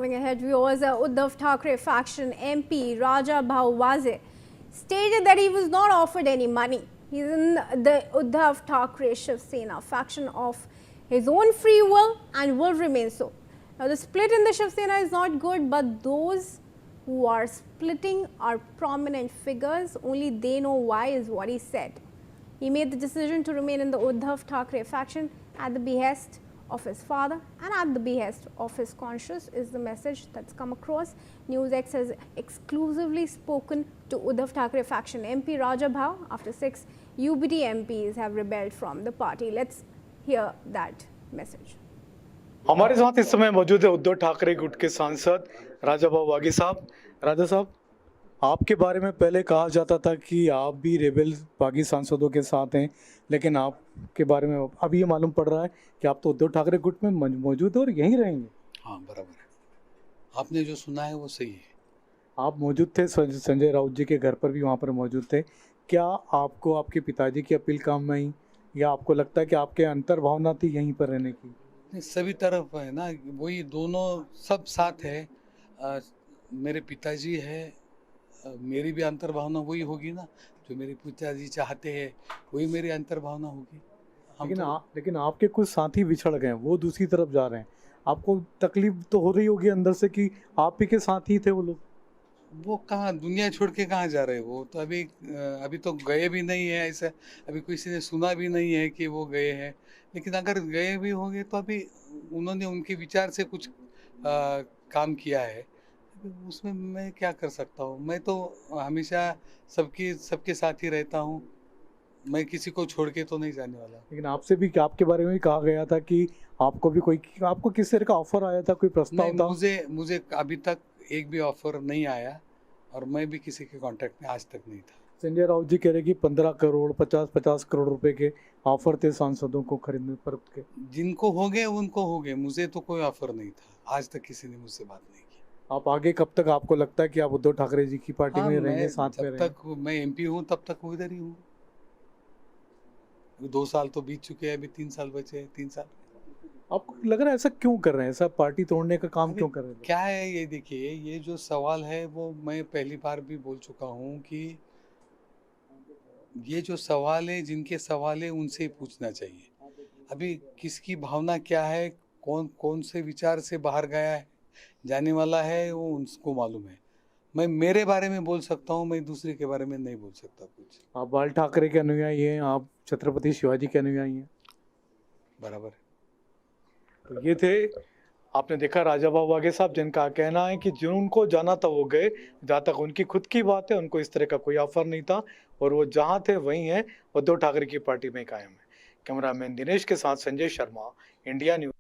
moving ahead, viewers, Uddhav Thackeray faction MP Raja Bhau Waze stated that he was not offered any money. He's in the Uddhav Thackeray Shiv Sena faction of his own free will and will remain so. Now, the split in the Shiv Sena is not good, but those who are splitting are prominent figures. Only they know why, is what he said. He made the decision to remain in the Uddhav Thackeray faction at the behest of his father and at the behest of his conscience, is the message that's come across. NewsX has exclusively spoken to Uddhav Thackeray faction MP Raja Bhau after 6 UBT MPs have rebelled from the party. Let's hear that message. हमारे साथ इस समय मौजूद है उद्धव ठाकरे गुट के सांसद राजा भाऊ वाघे साहब। राजा साहब, आपके बारे में पहले कहा जाता था कि आप भी रेबेल बागी सांसदों के साथ हैं, लेकिन आपके बारे में अब ये मालूम पड़ रहा है कि आप तो उद्धव ठाकरे गुट में मौजूद हैं और यहीं रहेंगे। हाँ, बराबर है। आपने जो सुना है वो सही है। आप मौजूद थे, संजय राउत जी के घर पर भी वहाँ पर मौजूद थे। क्या आपको आपके पिताजी की अपील काम आई, या आपको लगता है कि आपके अंतर्भावना थी यहीं पर रहने की? सभी तरफ है ना, वही दोनों सब साथ है। मेरे पिताजी है, मेरी भी अंतर्भावना वही होगी ना, जो मेरे पिताजी चाहते हैं वही मेरी अंतर्भावना होगी। लेकिन आपके कुछ साथी बिछड़ गए, वो दूसरी तरफ जा रहे हैं। आपको तकलीफ तो हो रही होगी अंदर से कि आप ही के साथी थे वो लोग। वो कहाँ दुनिया छोड़ के कहाँ जा रहे हैं? वो तो अभी तो गए भी नहीं है, ऐसा अभी किसी ने सुना भी नहीं है कि वो गए हैं। लेकिन अगर गए भी होंगे तो अभी उन्होंने उनके विचार से कुछ काम किया है, उसमें मैं क्या कर सकता हूँ? मैं तो हमेशा सबके साथ ही रहता हूँ, मैं किसी को छोड़ के तो नहीं जाने वाला। लेकिन आपसे भी आपके बारे में भी कहा गया था कि आपको किस तरह का ऑफर आया था, कोई प्रस्ताव था? मुझे अभी तक एक भी ऑफर नहीं आया और मैं भी किसी के कांटेक्ट में आज तक नहीं था। संजय राउत जी कह रहे कि 15 करोड़ 50 करोड़ रुपए के ऑफर थे सांसदों को खरीदने पर के। जिनको हो गए उनको हो गए, मुझे तो कोई ऑफर नहीं था। आज तक किसी ने मुझसे बात नहीं की। आप आगे कब तक आपको लगता है कि आप उद्धव ठाकरे जी की पार्टी में रहेंगे, साथ में रहेंगे? जब तक मैं एमपी हूँ तब तक मैं इधर ही हूँ। 2 साल तो बीत चुके हैं, अभी 3 साल बचे हैं। 3 साल आपको लग रहा है ऐसा क्यों कर रहे हैं, ऐसा पार्टी तोड़ने का काम क्यों कर रहे हैं? क्या है ये? देखिए, ये जो सवाल है वो मैं पहली बार भी बोल चुका हूँ कि ये जो सवाल है, जिनके सवाल है उनसे ही पूछना चाहिए। अभी किसकी भावना क्या है, कौन से विचार से बाहर गया है, जाने वाला है, वो उनको मालूम है। मैं मेरे बारे में बोल सकता हूँ, मैं दूसरे के बारे में नहीं बोल सकता कुछ। आप बाल ठाकरे के अनुयायी हैं, आप छत्रपति शिवाजी के अनुयायी हैं। बराबर है। तो ये थे, आपने देखा राजा भाऊ वाघे साहब, जिनका कहना है कि जिनको जाना था वो गए। जहाँ तक उनकी खुद की बात है, उनको इस तरह का कोई ऑफर नहीं था और वो जहाँ थे वहीं हैं, उद्धव ठाकरे की पार्टी में कायम है। कैमरामैन दिनेश के साथ संजय शर्मा, इंडिया न्यूज।